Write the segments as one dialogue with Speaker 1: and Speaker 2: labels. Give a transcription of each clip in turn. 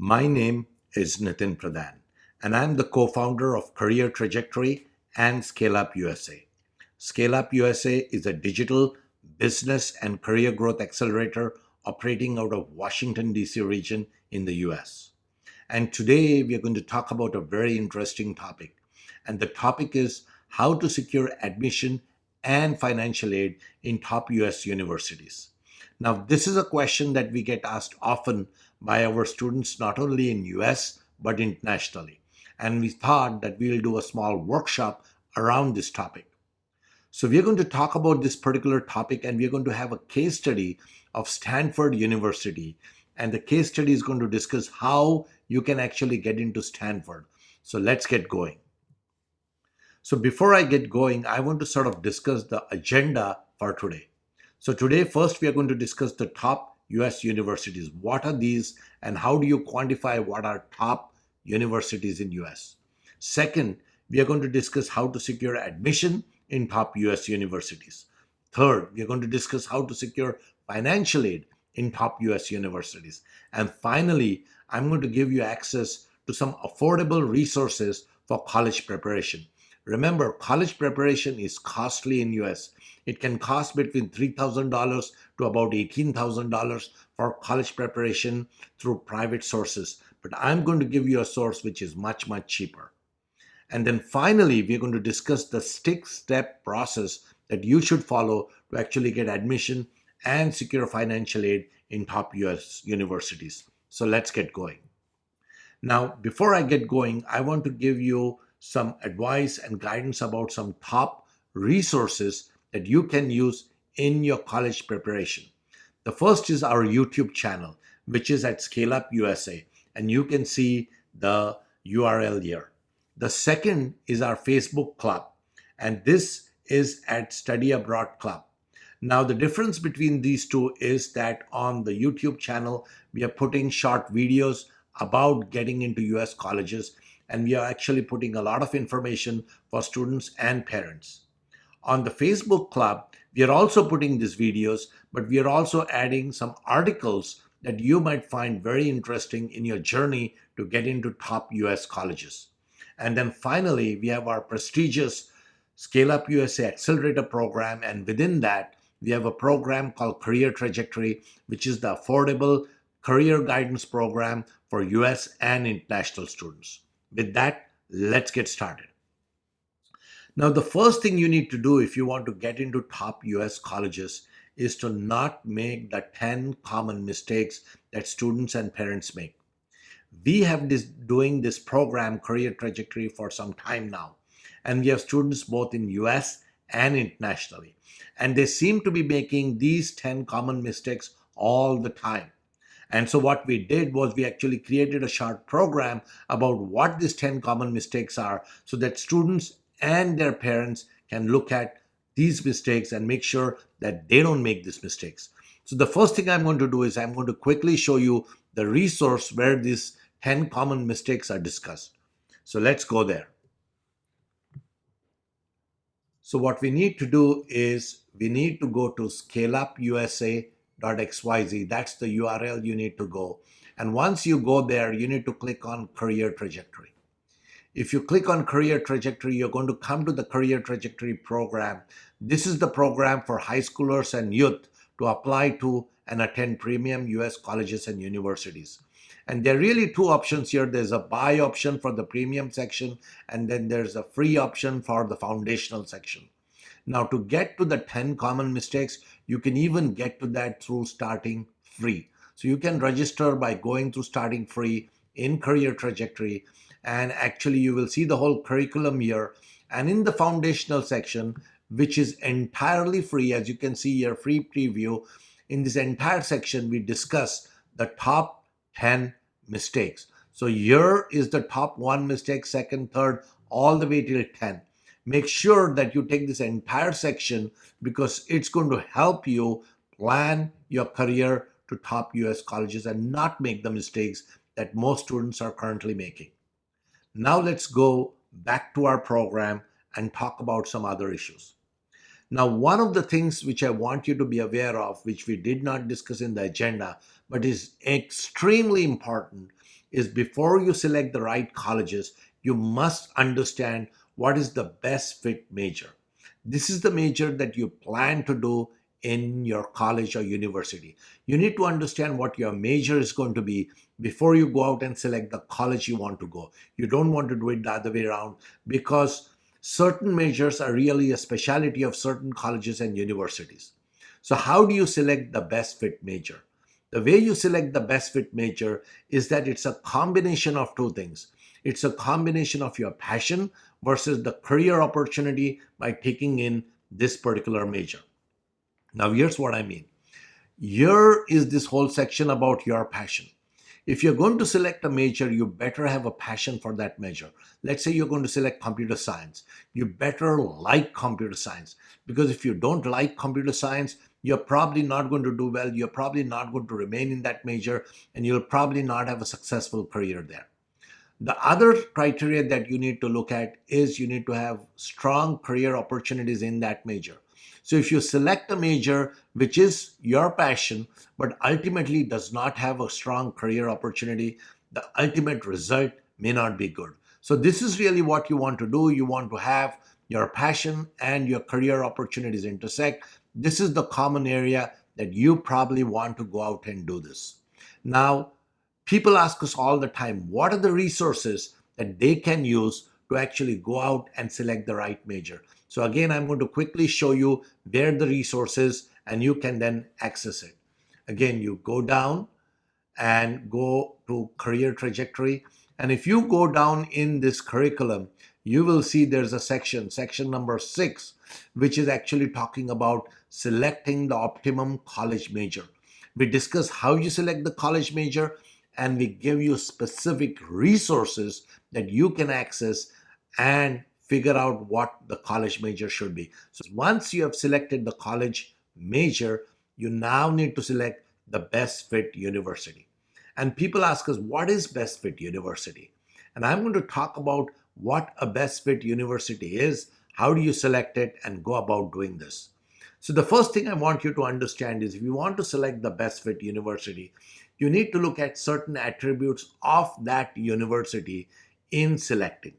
Speaker 1: My name is Nitin Pradhan, and I'm the co-founder of Career Trajectory and ScaleUp USA. ScaleUp USA is a digital business and career growth accelerator operating out of Washington, D.C. region in the US. And today we are going to talk about a very interesting topic. And the topic is how to secure admission and financial aid in top US universities. Now, this is a question that we get asked often by our students, not only in US, but internationally. And we thought that we'll do a small workshop around this topic. So we're going to talk about this particular topic, and we're going to have a case study of Stanford University. And the case study is going to discuss how you can actually get into Stanford. So let's get going. So before I get going, I want to sort of discuss the agenda for today. So today, first, we are going to discuss the top US universities. What are these, and how do you quantify what are top universities in US? Second, we are going to discuss how to secure admission in top US universities. Third, we are going to discuss how to secure financial aid in top US universities. And finally, I'm going to give you access to some affordable resources for college preparation. Remember, college preparation is costly in US. It can cost between $3,000 to about $18,000 for college preparation through private sources. But I'm going to give you a source which is much, much cheaper. And then finally, we're going to discuss the six-step process that you should follow to actually get admission and secure financial aid in top US universities. So let's get going. Now, before I get going, I want to give you some advice and guidance about some top resources that you can use in your college preparation. The first is our YouTube channel, which is at ScaleUp USA, and you can see the URL here. The second is our Facebook club, and this is at Study Abroad Club. Now, the difference between these two is that on the YouTube channel, we are putting short videos about getting into US colleges, and we are actually putting a lot of information for students and parents. On the Facebook club, we are also putting these videos, but we are also adding some articles that you might find very interesting in your journey to get into top US colleges. And then finally, we have our prestigious ScaleUp USA Accelerator program. And within that, we have a program called Career Trajectory, which is the affordable career guidance program for US and international students. With that, let's get started. Now, the first thing you need to do if you want to get into top US colleges is to not make the 10 common mistakes that students and parents make. We have doing this program, Career Trajectory, for some time now. And we have students both in US and internationally. And they seem to be making these 10 common mistakes all the time. And so what we did was we actually created a short program about what these 10 common mistakes are so that students and their parents can look at these mistakes and make sure that they don't make these mistakes. So the first thing I'm going to do is I'm going to quickly show you the resource where these 10 common mistakes are discussed. So let's go there. So what we need to do is we need to go to scaleupusa.xyz. That's the URL you need to go. And once you go there, you need to click on Career Trajectory. If you click on Career Trajectory, you're going to come to the Career Trajectory program. This is the program for high schoolers and youth to apply to and attend premium US colleges and universities. And there are really two options here. There's a buy option for the premium section, and then there's a free option for the foundational section. Now, to get to the 10 common mistakes, you can even get to that through starting free. So you can register by going through starting free in Career Trajectory, and actually you will see the whole curriculum here. And in the foundational section, which is entirely free, as you can see here, free preview, in this entire section, we discuss the top 10 mistakes. So here is the top 1 mistake, second, third, all the way till 10. Make sure that you take this entire section because it's going to help you plan your career to top US colleges and not make the mistakes that most students are currently making. Now let's go back to our program and talk about some other issues. Now, one of the things which I want you to be aware of, which we did not discuss in the agenda, but is extremely important, is before you select the right colleges, you must understand what is the best fit major. This is the major that you plan to do in your college or university. You need to understand what your major is going to be before you go out and select the college you want to go. You don't want to do it the other way around, because certain majors are really a specialty of certain colleges and universities. So, how do you select the best fit major? The way you select the best fit major is that it's a combination of two things. It's a combination of your passion versus the career opportunity by taking in this particular major. Now, here's what I mean. Here is this whole section about your passion. If you're going to select a major, you better have a passion for that major. Let's say you're going to select computer science. You better like computer science, because if you don't like computer science, you're probably not going to do well. You're probably not going to remain in that major, and you'll probably not have a successful career there. The other criteria that you need to look at is you need to have strong career opportunities in that major. So if you select a major which is your passion, but ultimately does not have a strong career opportunity, the ultimate result may not be good. So this is really what you want to do. You want to have your passion and your career opportunities intersect. This is the common area that you probably want to go out and do this. Now, people ask us all the time, what are the resources that they can use to actually go out and select the right major? So again, I'm going to quickly show you where the resources, and you can then access it. Again, you go down and go to career trajectory. And if you go down in this curriculum, you will see there's a section number 6, which is actually talking about selecting the optimum college major. We discuss how you select the college major, and we give you specific resources that you can access and figure out what the college major should be. So once you have selected the college major, you now need to select the best fit university. And people ask us, what is best fit university? And I'm going to talk about what a best fit university is, how do you select it, and go about doing this. So the first thing I want you to understand is, if you want to select the best fit university, you need to look at certain attributes of that university in selecting.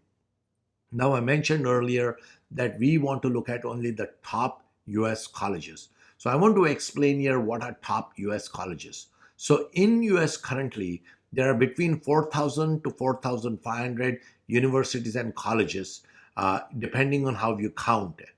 Speaker 1: Now, I mentioned earlier that we want to look at only the top US colleges. So I want to explain here what are top US colleges. So in US currently, there are between 4,000 to 4,500 universities and colleges, depending on how you count it.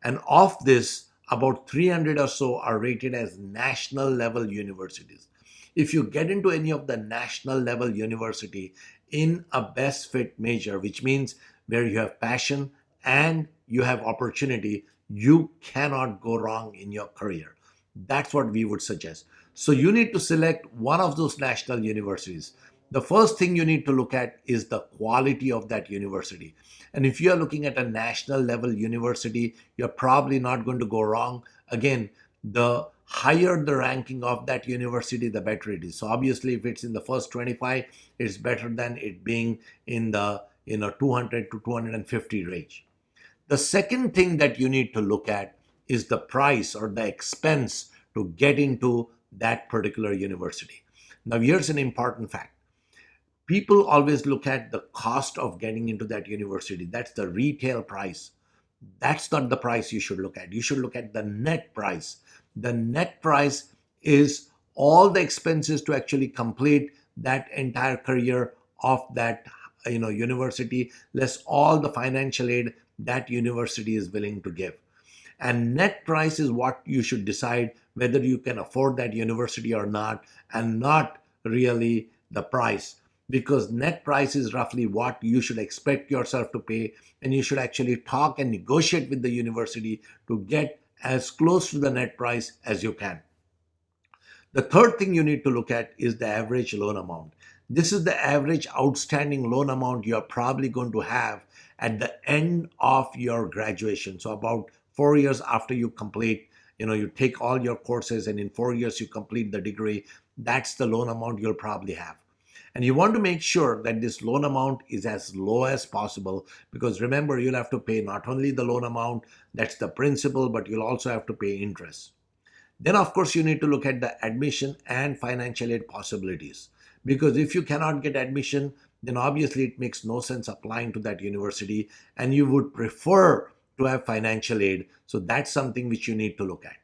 Speaker 1: And of this, about 300 or so are rated as national level universities. If you get into any of the national level university in a best fit major, which means where you have passion and you have opportunity, you cannot go wrong in your career. That's what we would suggest. So you need to select one of those national universities. The first thing you need to look at is the quality of that university. And if you're looking at a national level university, you're probably not going to go wrong. Again, the higher the ranking of that university, the better it is. So obviously, if it's in the first 25, it's better than it being in the 200 to 250 range. The second thing that you need to look at is the price or the expense to get into that particular university. Now, here's an important fact. People always look at the cost of getting into that university. That's the retail price. That's not the price you should look at. You should look at the net price. The net price is all the expenses to actually complete that entire career of that university, less all the financial aid that university is willing to give. And net price is what you should decide whether you can afford that university or not, and not really the price, because net price is roughly what you should expect yourself to pay, and you should actually talk and negotiate with the university to get as close to the net price as you can. The third thing you need to look at is the average loan amount. This is the average outstanding loan amount you're probably going to have at the end of your graduation. So about 4 years after you complete, you take all your courses, and in 4 years you complete the degree. That's the loan amount you'll probably have. And you want to make sure that this loan amount is as low as possible, because remember, you'll have to pay not only the loan amount, that's the principal, but you'll also have to pay interest. Then, of course, you need to look at the admission and financial aid possibilities, Because if you cannot get admission, then obviously it makes no sense applying to that university, and you would prefer to have financial aid. So that's something which you need to look at.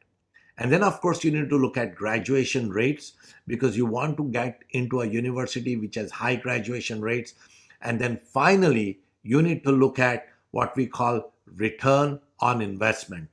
Speaker 1: And then, of course, you need to look at graduation rates, because you want to get into a university which has high graduation rates. And then finally, you need to look at what we call return on investment.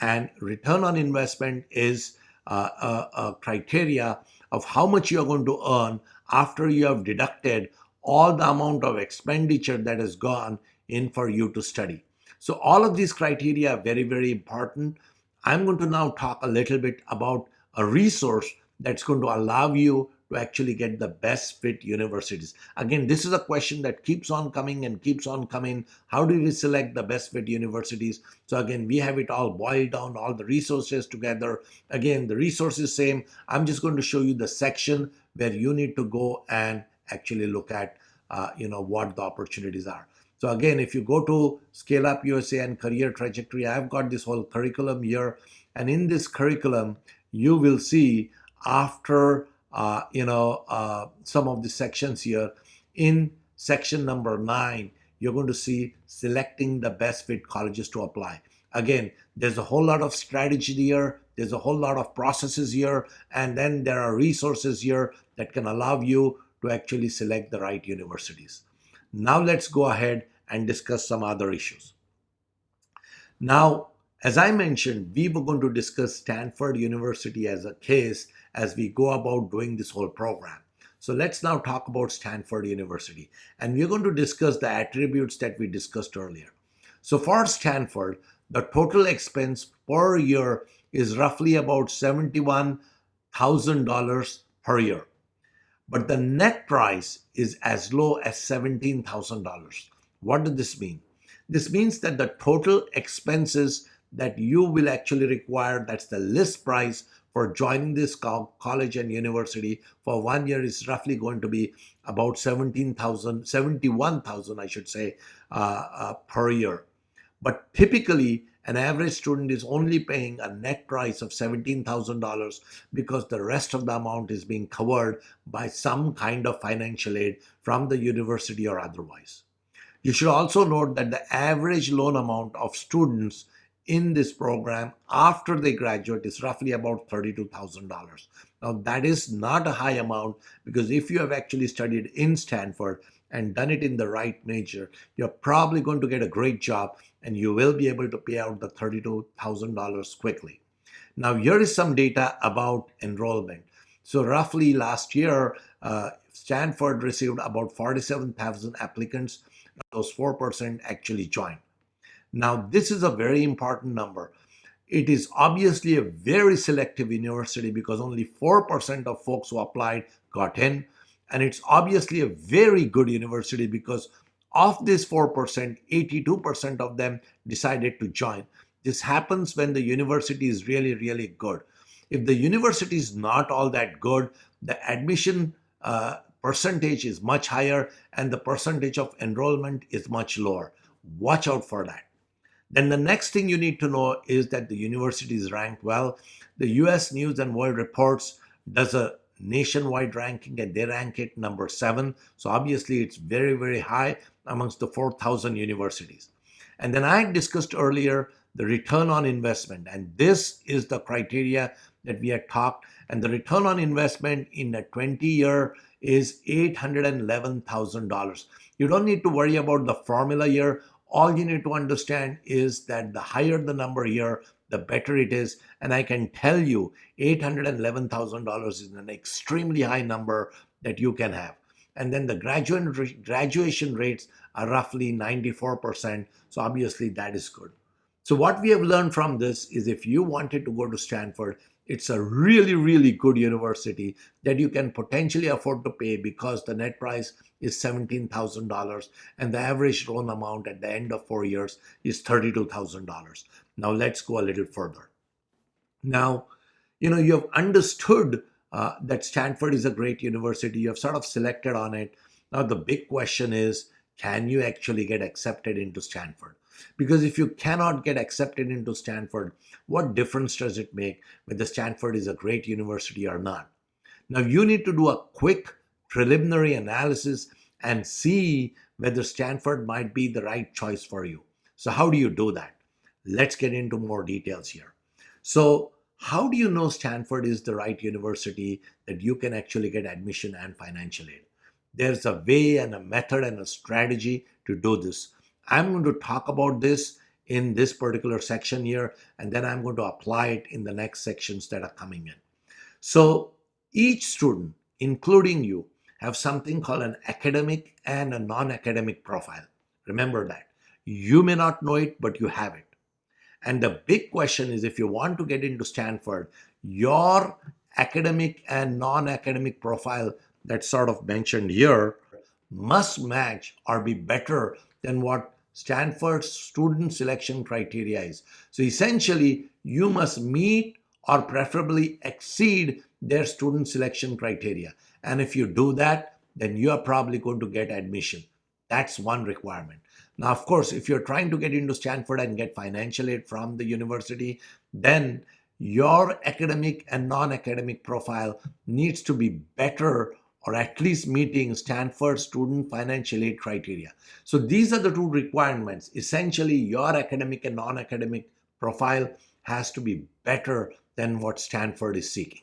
Speaker 1: And return on investment is a criteria of how much you're going to earn after you have deducted all the amount of expenditure that has gone in for you to study. So all of these criteria are very, very important. I'm going to now talk a little bit about a resource that's going to allow you to actually get the best fit universities. Again, this is a question that keeps on coming and keeps on coming. How do we select the best fit universities? So again, we have it all boiled down, all the resources together. Again, the resources same. I'm just going to show you the section where you need to go and actually look at what the opportunities are. So again, if you go to ScaleUp USA and Career Trajectory, I've got this whole curriculum here. And in this curriculum, you will see after, some of the sections here, in section number 9, you're going to see selecting the best fit colleges to apply. Again, there's a whole lot of strategy here. There's a whole lot of processes here. And then there are resources here that can allow you to actually select the right universities. Now let's go ahead and discuss some other issues. Now, as I mentioned, we were going to discuss Stanford University as a case as we go about doing this whole program. So let's now talk about Stanford University. And we're going to discuss the attributes that we discussed earlier. So for Stanford, the total expense per year is roughly about $71,000 per year. But the net price is as low as $17,000. What does this mean? This means that the total expenses that you will actually require, that's the list price for joining this college and university for 1 year, is roughly going to be about $71,000, I should say, per year. But typically, an average student is only paying a net price of $17,000 because the rest of the amount is being covered by some kind of financial aid from the university or otherwise. You should also note that the average loan amount of students in this program after they graduate is roughly about $32,000. Now, that is not a high amount, because if you have actually studied in Stanford and done it in the right major, you're probably going to get a great job and you will be able to pay out the $32,000 quickly. Now, here is some data about enrollment. So roughly last year, Stanford received about 47,000 applicants. Those 4% actually joined. Now, this is a very important number. It is obviously a very selective university because only 4% of folks who applied got in. And it's obviously a very good university because of this 4%, 82% of them decided to join. This happens when the university is really, really good. If the university is not all that good, the admission percentage is much higher and the percentage of enrollment is much lower. Watch out for that. Then the next thing you need to know is that the university is ranked well. The US News and World Reports does a nationwide ranking and they rank it number 7. So obviously it's very, very high amongst the 4,000 universities. And then I discussed earlier the return on investment. And this is the criteria that we had talked. And the return on investment in a 20-year is $811,000. You don't need to worry about the formula here. All you need to understand is that the higher the number here, the better it is. And I can tell you $811,000 is an extremely high number that you can have. And then the graduation rates are roughly 94%. So obviously that is good. So what we have learned from this is if you wanted to go to Stanford, it's a really, really good university that you can potentially afford to pay because the net price is $17,000 and the average loan amount at the end of 4 years is $32,000. Now let's go a little further. Now, you have understood that Stanford is a great university. You have sort of selected on it. Now the big question is, can you actually get accepted into Stanford? Because if you cannot get accepted into Stanford, what difference does it make whether Stanford is a great university or not? Now you need to do a quick preliminary analysis and see whether Stanford might be the right choice for you. So how do you do that? Let's get into more details here. So how do you know Stanford is the right university that you can actually get admission and financial aid? There's a way and a method and a strategy to do this. I'm going to talk about this in this particular section here, and then I'm going to apply it in the next sections that are coming in. So each student, including you, have something called an academic and a non-academic profile. Remember that. You may not know it, but you have it. And the big question is, if you want to get into Stanford, your academic and non-academic profile that's sort of mentioned here must match or be better than what Stanford's student selection criteria is. So essentially, you must meet or preferably exceed their student selection criteria. And if you do that, then you are probably going to get admission. That's one requirement. Now, of course, if you're trying to get into Stanford and get financial aid from the university, then your academic and non-academic profile needs to be better or at least meeting Stanford student financial aid criteria. So these are the two requirements. Essentially, your academic and non-academic profile has to be better than what Stanford is seeking.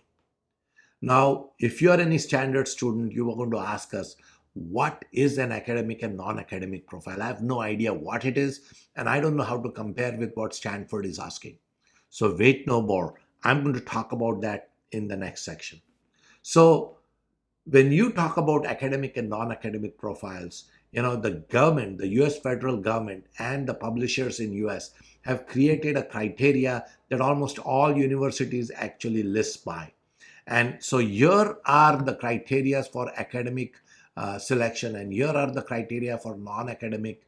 Speaker 1: Now, if you are any standard student, you are going to ask us, what is an academic and non-academic profile? I have no idea what it is, and I don't know how to compare with what Stanford is asking. So wait no more. I'm going to talk about that in the next section. So when you talk about academic and non-academic profiles, the government, the US federal government and the publishers in US have created a criteria that almost all universities actually list by. And so here are the criteria for academic selection, and here are the criteria for non-academic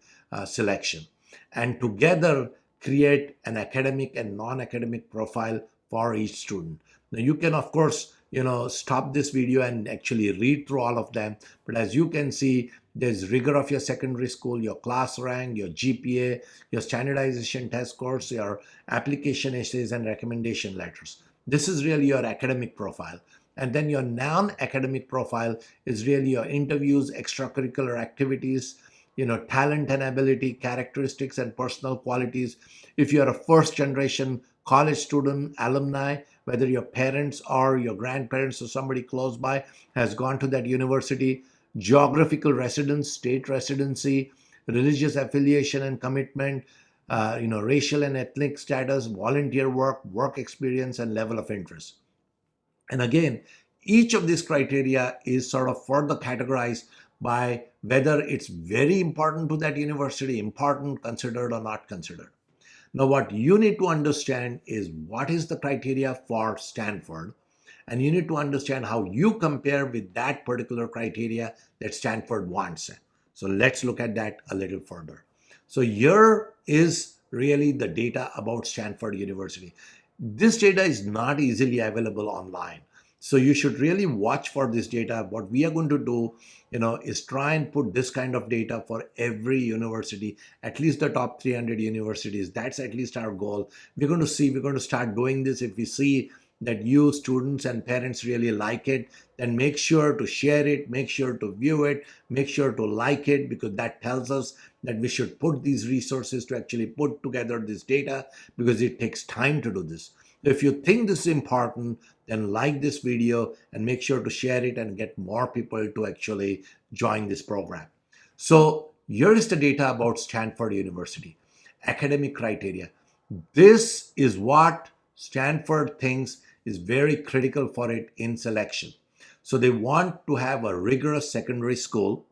Speaker 1: selection. And together create an academic and non-academic profile for each student. Now you can, of course, stop this video and actually read through all of them. But as you can see, there's rigor of your secondary school, your class rank, your GPA, your standardization test scores, your application essays and recommendation letters. This is really your academic profile. And then your non-academic profile is really your interviews, extracurricular activities, talent and ability, characteristics and personal qualities. If you're a first generation college student, alumni, whether your parents or your grandparents or somebody close by has gone to that university, geographical residence, state residency, religious affiliation and commitment, racial and ethnic status, volunteer work, work experience, and level of interest. And again, each of these criteria is sort of further categorized by whether it's very important to that university, important, considered, or not considered. Now, what you need to understand is what is the criteria for Stanford, and you need to understand how you compare with that particular criteria that Stanford wants. So let's look at that a little further. So here is really the data about Stanford University. This data is not easily available online. So you should really watch for this data. What we are going to do, is try and put this kind of data for every university, at least the top 300 universities. That's at least our goal. We're going to start doing this. If we see that you students and parents really like it, then make sure to share it, make sure to view it, make sure to like it, because that tells us that we should put these resources to actually put together this data, because it takes time to do this. If you think this is important, then like this video and make sure to share it and get more people to actually join this program. So here is the data about Stanford University. Academic criteria. This is what Stanford thinks is very critical for it in selection. So they want to have a rigorous secondary school.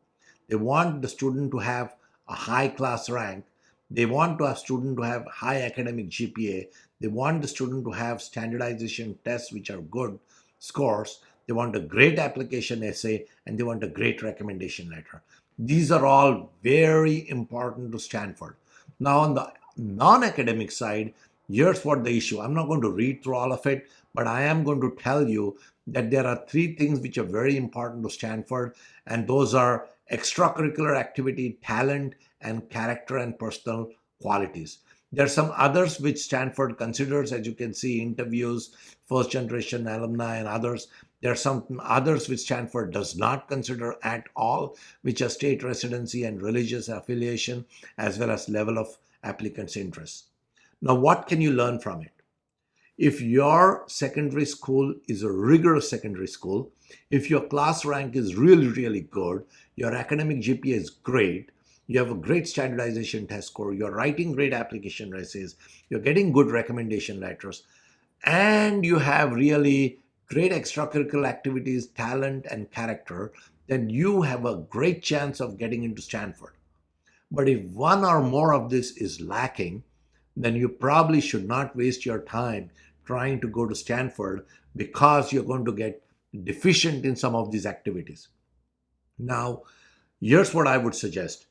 Speaker 1: They want the student to have a high class rank. They want to have student to have high academic GPA. They want the student to have standardization tests which are good scores. They want a great application essay, and they want a great recommendation letter. These are all very important to Stanford. Now on the non-academic side, here's what the issue. I'm not going to read through all of it, but I am going to tell you that there are three things which are very important to Stanford, and those are extracurricular activity, talent, and character and personal qualities. There are some others which Stanford considers, as you can see, interviews, first generation alumni, and others. There are some others which Stanford does not consider at all, which are state residency and religious affiliation, as well as level of applicants' interest. Now, what can you learn from it? If your secondary school is a rigorous secondary school, if your class rank is really, really good, your academic GPA is great, you have a great standardization test score, you're writing great application essays, you're getting good recommendation letters, and you have really great extracurricular activities, talent, and character, then you have a great chance of getting into Stanford. But if one or more of this is lacking, then you probably should not waste your time trying to go to Stanford because you're going to get deficient in some of these activities. Now, here's what I would suggest.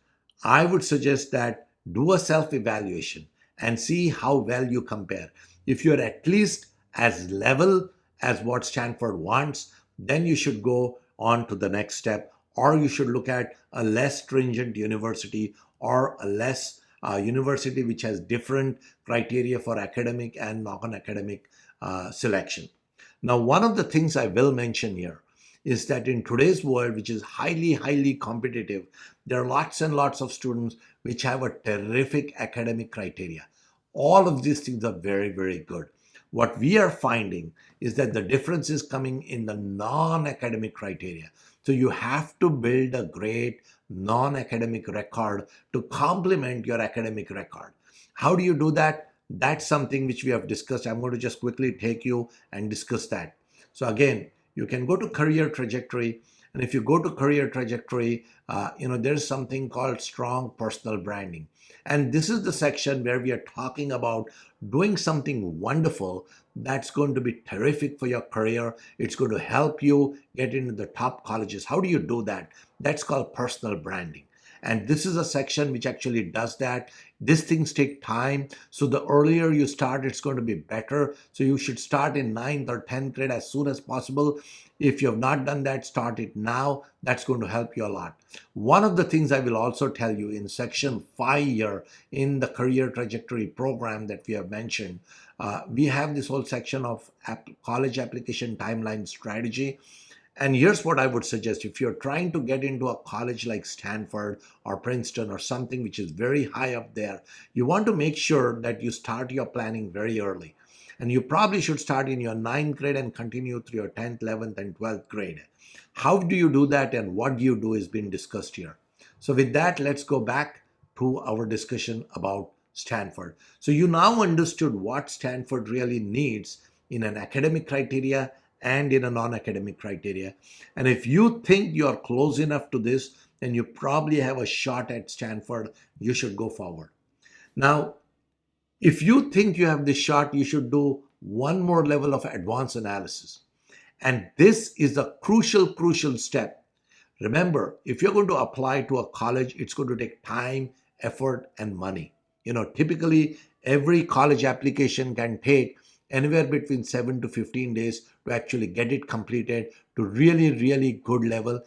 Speaker 1: I would suggest that do a self-evaluation and see how well you compare. If you're at least as level as what Stanford wants, then you should go on to the next step, or you should look at a less stringent university or a less university which has different criteria for academic and non-academic selection. Now, one of the things I will mention here is that in today's world, which is highly, highly competitive, there are lots and lots of students which have a terrific academic criteria. All of these things are very, very good. What we are finding is that the difference is coming in the non-academic criteria. So you have to build a great non-academic record to complement your academic record. How do you do that? That's something which we have discussed. I'm going to just quickly take you and discuss that. So again, you can go to career trajectory. And if you go to career trajectory, there's something called strong personal branding. And this is the section where we are talking about doing something wonderful that's going to be terrific for your career. It's going to help you get into the top colleges. How do you do that? That's called personal branding. And this is a section which actually does that. These things take time. So the earlier you start, it's going to be better. So you should start in 9th or 10th grade as soon as possible. If you have not done that, start it now. That's going to help you a lot. One of the things I will also tell you in section 5 here in the career trajectory program that we have mentioned, we have this whole section of college application timeline strategy. And here's what I would suggest. If you're trying to get into a college like Stanford or Princeton or something which is very high up there, you want to make sure that you start your planning very early. And you probably should start in your 9th grade and continue through your 10th, 11th, and 12th grade. How do you do that and what do you do is being discussed here. So with that, let's go back to our discussion about Stanford. So you now understood what Stanford really needs in an academic criteria and in a non-academic criteria. And if you think you are close enough to this, then you probably have a shot at Stanford. You should go forward. Now, if you think you have this shot, you should do one more level of advanced analysis. And this is a crucial, crucial step. Remember, if you're going to apply to a college, it's going to take time, effort, and money. Typically, every college application can take anywhere between 7 to 15 days to actually get it completed to really, really good level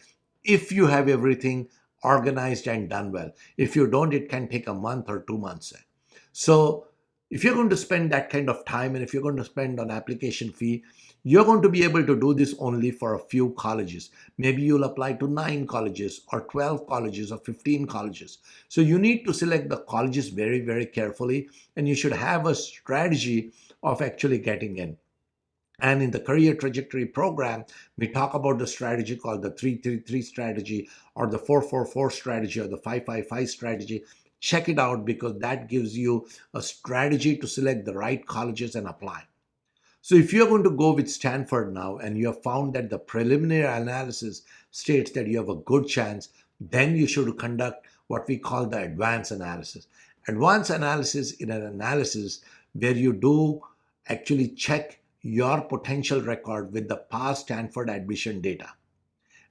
Speaker 1: if you have everything organized and done well. If you don't, it can take a month or 2 months. So if you're going to spend that kind of time and if you're going to spend on application fee, you're going to be able to do this only for a few colleges. Maybe you'll apply to 9 colleges or 12 colleges or 15 colleges. So you need to select the colleges very, very carefully, and you should have a strategy of actually getting in. And in the career trajectory program, we talk about the strategy called the 3-3-3 strategy or the 4-4-4 strategy or the 5-5-5 strategy. Check it out because that gives you a strategy to select the right colleges and apply. So if you're going to go with Stanford now and you have found that the preliminary analysis states that you have a good chance, then you should conduct what we call the advanced analysis. Advanced analysis is an analysis where you do actually check your potential record with the past Stanford admission data.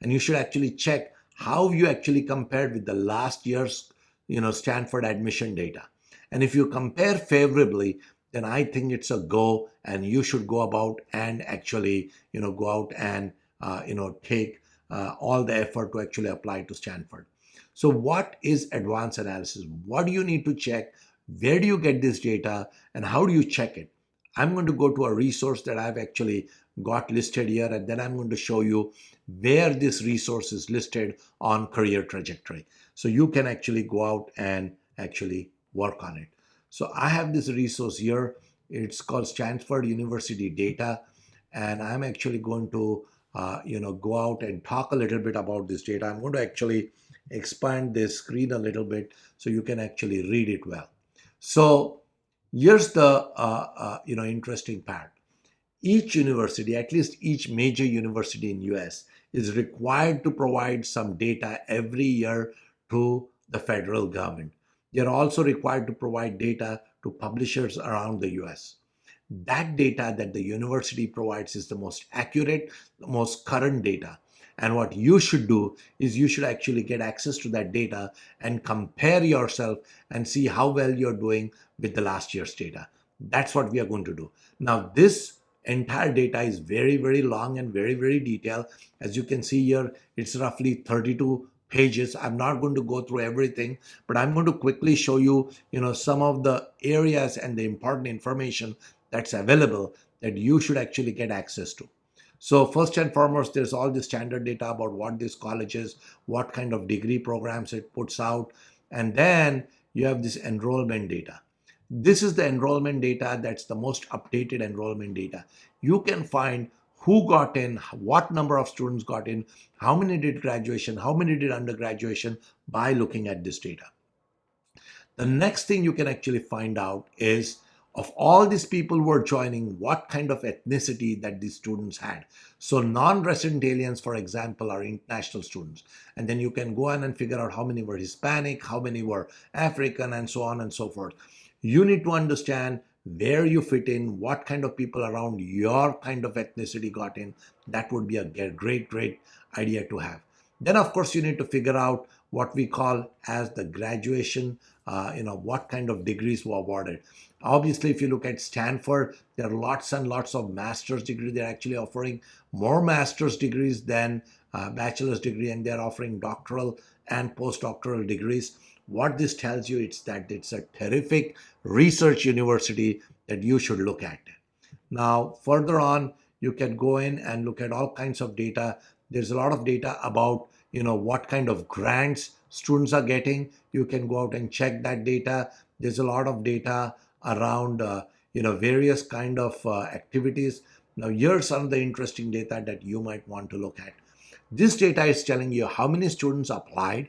Speaker 1: And you should actually check how you actually compared with the last year's Stanford admission data. And if you compare favorably, then I think it's a go and you should go about and actually go out and take all the effort to actually apply to Stanford. So what is advanced analysis? What do you need to check? Where do you get this data and how do you check it? I'm going to go to a resource that I've actually got listed here, and then I'm going to show you where this resource is listed on career trajectory. So you can actually go out and actually work on it. So I have this resource here. It's called Stanford University data, and I'm actually going to go out and talk a little bit about this data. I'm going to actually expand this screen a little bit so you can actually read it well. So here's the interesting part. Each university, at least each major university in US, is required to provide some data every year to the federal government. They are also required to provide data to publishers around the US. That data that the university provides is the most accurate, the most current data. And what you should do is you should actually get access to that data and compare yourself and see how well you're doing with the last year's data. That's what we are going to do. Now, this entire data is very, very long and very, very detailed. As you can see here, it's roughly 32 pages. I'm not going to go through everything, but I'm going to quickly show you, some of the areas and the important information that's available that you should actually get access to. So first and foremost, there's all the standard data about what this college is, what kind of degree programs it puts out, and then you have this enrollment data. This is the enrollment data that's the most updated enrollment data. You can find who got in, what number of students got in, how many did graduation, how many did undergraduation by looking at this data. The next thing you can actually find out is of all these people who are joining, what kind of ethnicity that these students had. So non-resident aliens, for example, are international students. And then you can go on and figure out how many were Hispanic, how many were African, and so on and so forth. You need to understand where you fit in, what kind of people around your kind of ethnicity got in. That would be a great, great idea to have. Then, of course, you need to figure out what we call as the graduation, what kind of degrees were awarded. Obviously, if you look at Stanford, there are lots and lots of master's degrees. They're actually offering more master's degrees than bachelor's degree, and they're offering doctoral and postdoctoral degrees. What this tells you is that it's a terrific research university that you should look at. Now, further on, you can go in and look at all kinds of data. There's a lot of data about, what kind of grants students are getting. You can go out and check that data. There's a lot of data around, various kind of activities. Now, here's some of the interesting data that you might want to look at. This data is telling you how many students applied,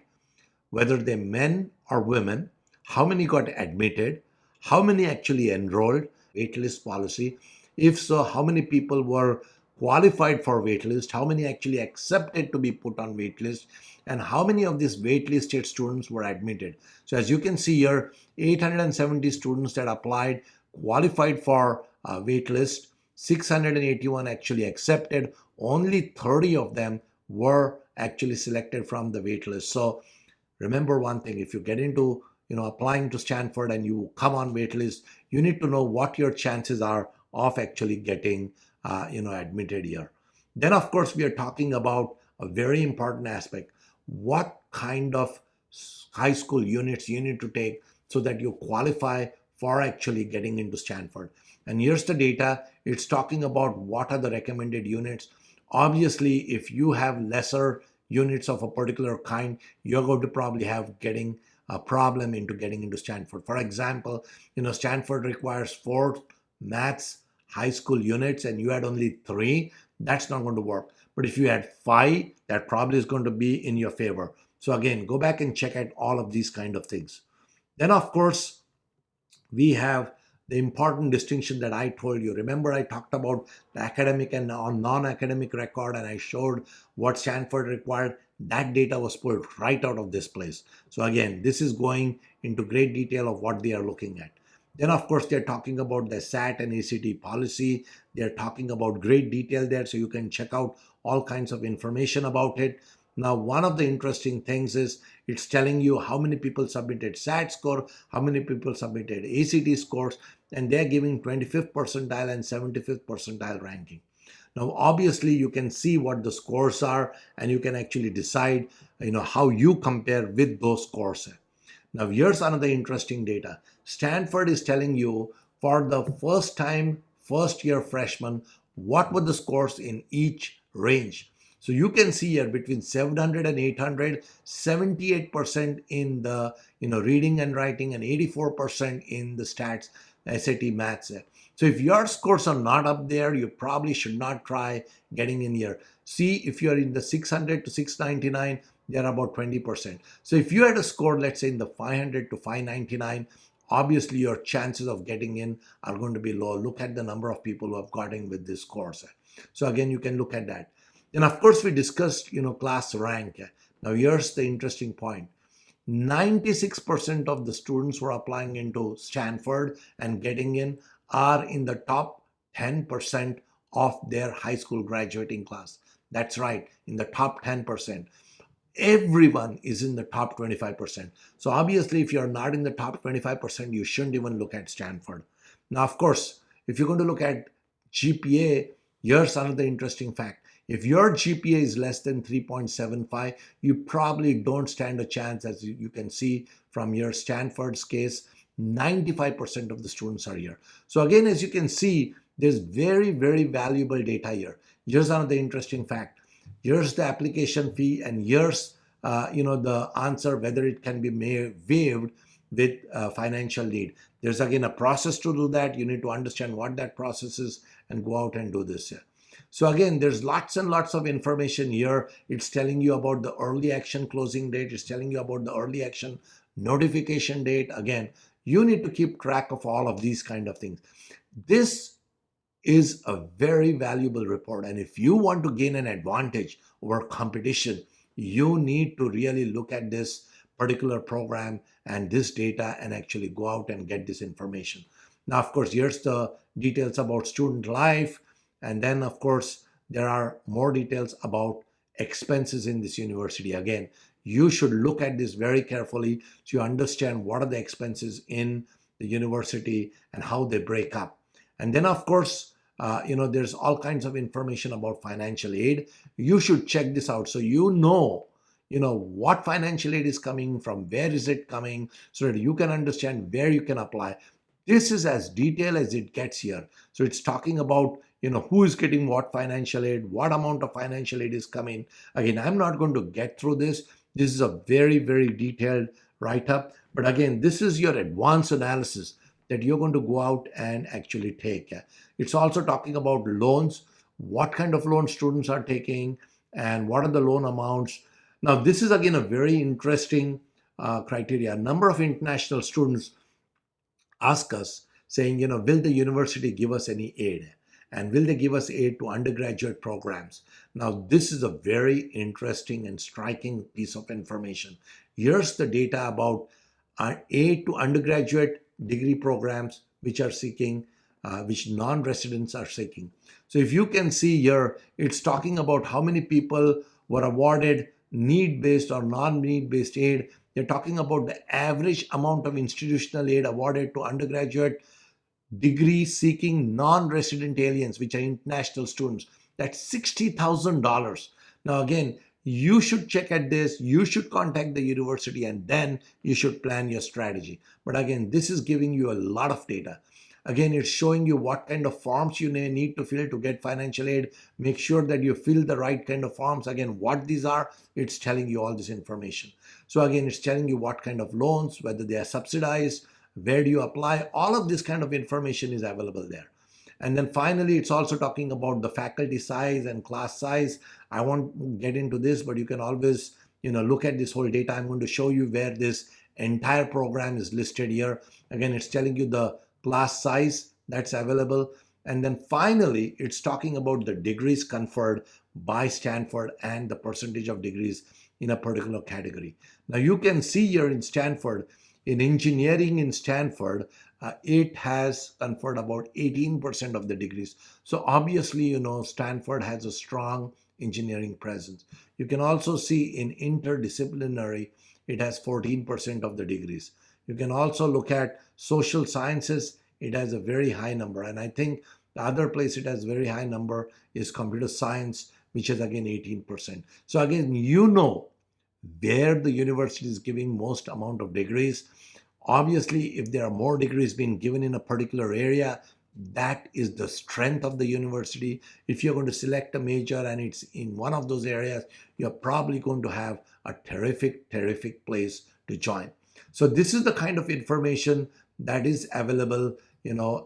Speaker 1: whether they're men or women, how many got admitted, how many actually enrolled, waitlist policy. If so, how many people were qualified for waitlist, how many actually accepted to be put on waitlist, and how many of these waitlisted students were admitted. So as you can see here, 870 students that applied qualified for waitlist, 681 actually accepted, only 30 of them were actually selected from the waitlist. So remember one thing, if you get into applying to Stanford and you come on waitlist, you need to know what your chances are of actually getting admitted here. Then of course we are talking about a very important aspect. What kind of high school units you need to take so that you qualify for actually getting into Stanford. And here's the data. It's talking about what are the recommended units. Obviously, if you have lesser units of a particular kind, you're going to probably have getting a problem into getting into Stanford. For example, Stanford requires 4 maths high school units and you had only 3, that's not going to work. But if you had 5, that probably is going to be in your favor. So again, go back and check out all of these kind of things. Then of course, we have the important distinction that I told you. Remember, I talked about the academic and non-academic record, and I showed what Stanford required. That data was pulled right out of this place. So again, this is going into great detail of what they are looking at. Then, of course, they're talking about the SAT and ACT policy. They're talking about great detail there, so you can check out all kinds of information about it. Now, one of the interesting things is it's telling you how many people submitted SAT score, how many people submitted ACT scores, and they're giving 25th percentile and 75th percentile ranking. Now, obviously, you can see what the scores are, and you can actually decide, how you compare with those scores. Now, here's another interesting data. Stanford is telling you for the first time, first-year freshmen, what were the scores in each range. So you can see here between 700 and 800, 78% in the reading and writing, and 84% in the stats, SAT, maths. So if your scores are not up there, you probably should not try getting in here. See, if you're in the 600 to 699, they're about 20%. So if you had a score, let's say in the 500 to 599, obviously your chances of getting in are going to be low. Look at the number of people who have gotten with this course. So again, you can look at that. Then of course we discussed, class rank. Now here's the interesting point. 96% of the students who are applying into Stanford and getting in are in the top 10% of their high school graduating class. That's right, in the top 10%. Everyone is in the top 25%. So obviously, if you're not in the top 25%, you shouldn't even look at Stanford. Now, of course, if you're going to look at GPA, here's another interesting fact. If your GPA is less than 3.75, you probably don't stand a chance. As you can see from your Stanford's case, 95% of the students are here. So again, as you can see, there's very, very valuable data here. Here's another interesting fact. Here's the application fee, and here's the answer whether it can be waived with financial need. There's again a process to do that. You need to understand what that process is and go out and do this here. So again, there's lots and lots of information here. It's telling you about the early action closing date. It's telling you about the early action notification date. Again, you need to keep track of all of these kind of things. This is a very valuable report. And if you want to gain an advantage over competition, you need to really look at this particular program and this data and actually go out and get this information. Now, of course, here's the details about student life. And then, of course, there are more details about expenses in this university. Again, you should look at this very carefully so you understand what are the expenses in the university and how they break up. And then, of course, there's all kinds of information about financial aid. You should check this out so you know what financial aid is coming from, where is it coming, so that you can understand where you can apply. This is as detailed as it gets here. So it's talking about, who is getting what financial aid, what amount of financial aid is coming. Again, I'm not going to get through this. This is a very, very detailed write-up. But again, this is your advanced analysis that you're going to go out and actually take. It's also talking about loans, what kind of loans students are taking, and what are the loan amounts. Now, this is again a very interesting criteria. A number of international students ask us saying, will the university give us any aid? And will they give us aid to undergraduate programs? Now, this is a very interesting and striking piece of information. Here's the data about aid to undergraduate degree programs which are seeking, which non-residents are seeking. So if you can see here, it's talking about how many people were awarded need-based or non-need-based aid. They're talking about the average amount of institutional aid awarded to undergraduate degree seeking non-resident aliens, which are international students. That's $60,000. Now again, you should check at this, you should contact the university, and then you should plan your strategy. But again, this is giving you a lot of data. Again, it's showing you what kind of forms you may need to fill to get financial aid. Make sure that you fill the right kind of forms. Again, what these are, it's telling you all this information. So again, it's telling you what kind of loans, whether they are subsidized, where do you apply. All of this kind of information is available there. And then finally, it's also talking about the faculty size and class size. I won't get into this, but you can always look at this whole data. I'm going to show you where this entire program is listed here. Again, it's telling you the class size that's available. And then finally, it's talking about the degrees conferred by Stanford and the percentage of degrees in a particular category. Now you can see here in Stanford, in engineering in Stanford, it has conferred about 18% of the degrees. So obviously, Stanford has a strong engineering presence. You can also see in interdisciplinary, it has 14% of the degrees. You can also look at social sciences, it has a very high number. And I think the other place it has very high number is computer science, which is again 18%. So again, where the university is giving most amount of degrees. Obviously, if there are more degrees being given in a particular area, That is the strength of the university. If you're going to select a major and it's in one of those areas, you're probably going to have a terrific place to join. So this is the kind of information that is available,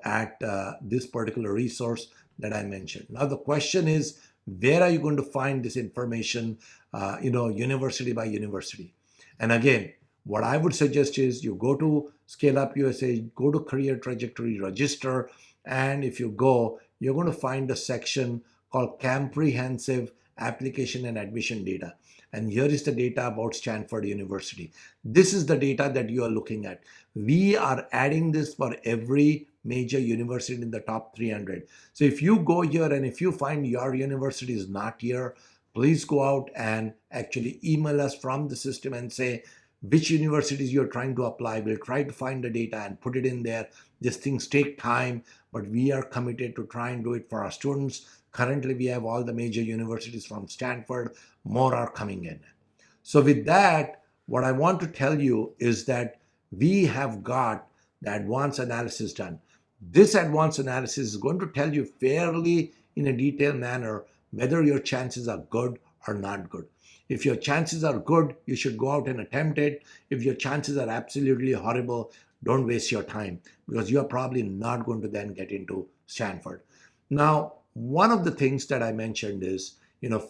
Speaker 1: at this particular resource that I mentioned. Now the question is, where are you going to find this information, university by university? And again, what I would suggest is you go to ScaleUp USA, go to Career Trajectory, register, and if you go, you're going to find a section called Comprehensive Application and Admission Data. And here is the data about Stanford University. This is the data that you are looking at. We are adding this for every major university in the top 300. So if you go here and if you find your university is not here, please go out and actually email us from the system and say which universities you're trying to apply. We'll try to find the data and put it in there. These things take time, but we are committed to try and do it for our students. Currently, we have all the major universities from Stanford. More are coming in. So with that, what I want to tell you is that we have got the advanced analysis done. This advanced analysis is going to tell you fairly in a detailed manner whether your chances are good or not good. If your chances are good, you should go out and attempt it. If your chances are absolutely horrible, don't waste your time, because you are probably not going to then get into Stanford. Now, one of the things that I mentioned is,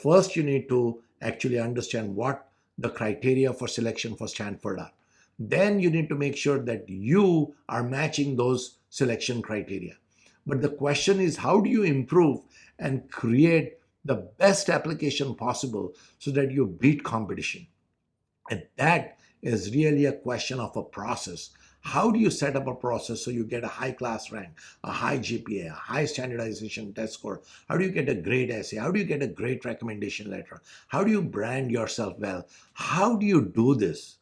Speaker 1: first you need to actually understand what the criteria for selection for Stanford are. Then you need to make sure that you are matching those selection criteria. But the question is, how do you improve and create the best application possible so that you beat competition? And that is really a question of a process. How do you set up a process so you get a high class rank, a high GPA, a high standardization test score? How do you get a great essay? How do you get a great recommendation letter? How do you brand yourself well? How do you do this?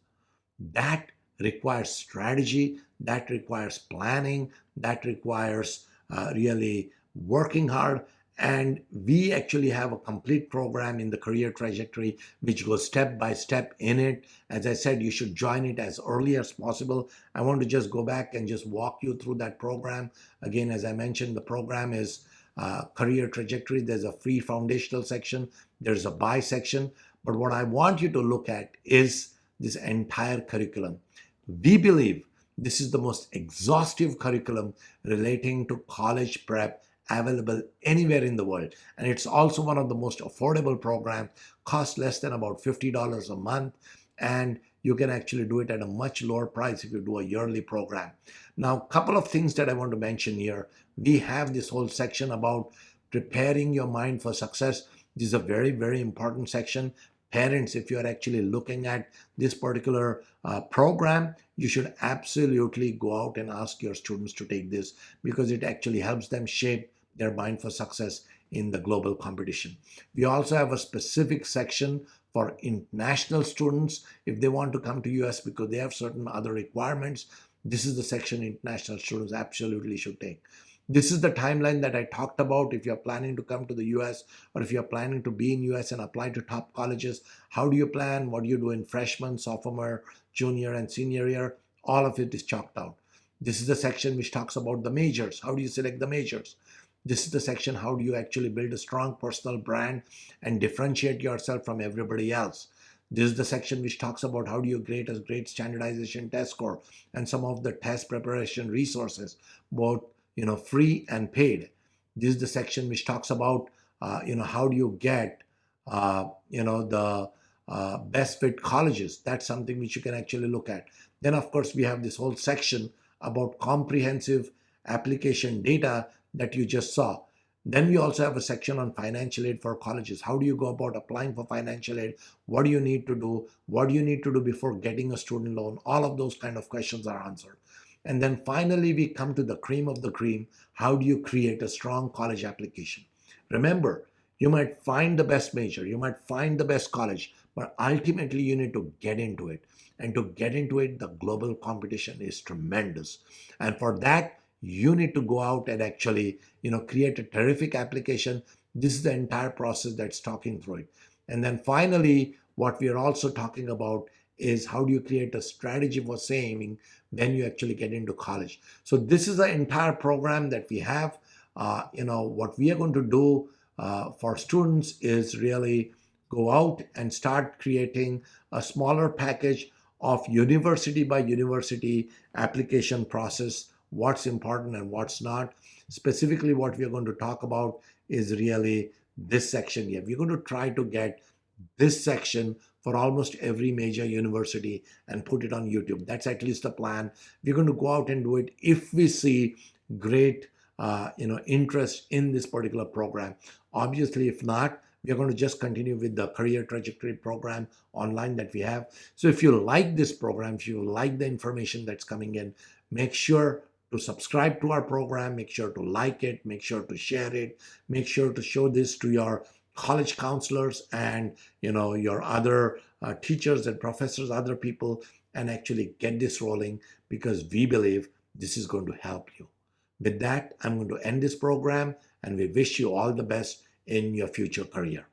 Speaker 1: That requires strategy, that requires planning, that requires really working hard. And we actually have a complete program in the career trajectory, which goes step by step in it. As I said, you should join it as early as possible. I want to just go back and just walk you through that program. Again, as I mentioned, the program is career trajectory. There's a free foundational section. There's a buy section. But what I want you to look at is this entire curriculum. We believe this is the most exhaustive curriculum relating to college prep available anywhere in the world. And it's also one of the most affordable programs, costs less than about $50 a month. And you can actually do it at a much lower price if you do a yearly program. Now, a couple of things that I want to mention here. We have this whole section about preparing your mind for success. This is a very important section. Parents, if you're actually looking at this particular program, you should absolutely go out and ask your students to take this, because it actually helps them shape their mind for success in the global competition. We also have a specific section for international students if they want to come to US because they have certain other requirements. This is the section international students absolutely should take. This is the timeline that I talked about. If you're planning to come to the US, or if you're planning to be in US and apply to top colleges, how do you plan? What do you do in freshman, sophomore, junior, and senior year? All of it is chalked out. This is the section which talks about the majors. How do you select the majors? This is the section, how do you actually build a strong personal brand and differentiate yourself from everybody else? This is the section which talks about how do you create a great standardization test score and some of the test preparation resources, both free and paid. This is the section which talks about how do you get the best fit colleges. That's something which you can actually look at. Then of course we have this whole section about comprehensive application data that you just saw. Then we also have a section on financial aid for colleges. How do you go about applying for financial aid? What do you need to do? What do you need to do before getting a student loan? All of those kind of questions are answered. And then finally, we come to the cream of the cream. How do you create a strong college application? Remember, you might find the best major, you might find the best college, but ultimately you need to get into it. And to get into it, the global competition is tremendous. And for that, you need to go out and actually, create a terrific application. This is the entire process that's talking through it. And then finally, what we are also talking about is how do you create a strategy for saving when you actually get into college. So this is the entire program that we have. What we are going to do for students is really go out and start creating a smaller package of university by university application process, what's important and what's not. Specifically, what we are going to talk about is really this section here. We're going to try to get this section for almost every major university and put it on YouTube. That's at least the plan. We're going to go out and do it if we see great interest in this particular program. Obviously, if not, we are going to just continue with the career trajectory program online that we have. So if you like this program, if you like the information that's coming in, make sure to subscribe to our program, make sure to like it, make sure to share it, make sure to show this to your college counselors and your other teachers and professors, other people, and actually get this rolling, because we believe this is going to help you. With that, I'm going to end this program, and we wish you all the best in your future career.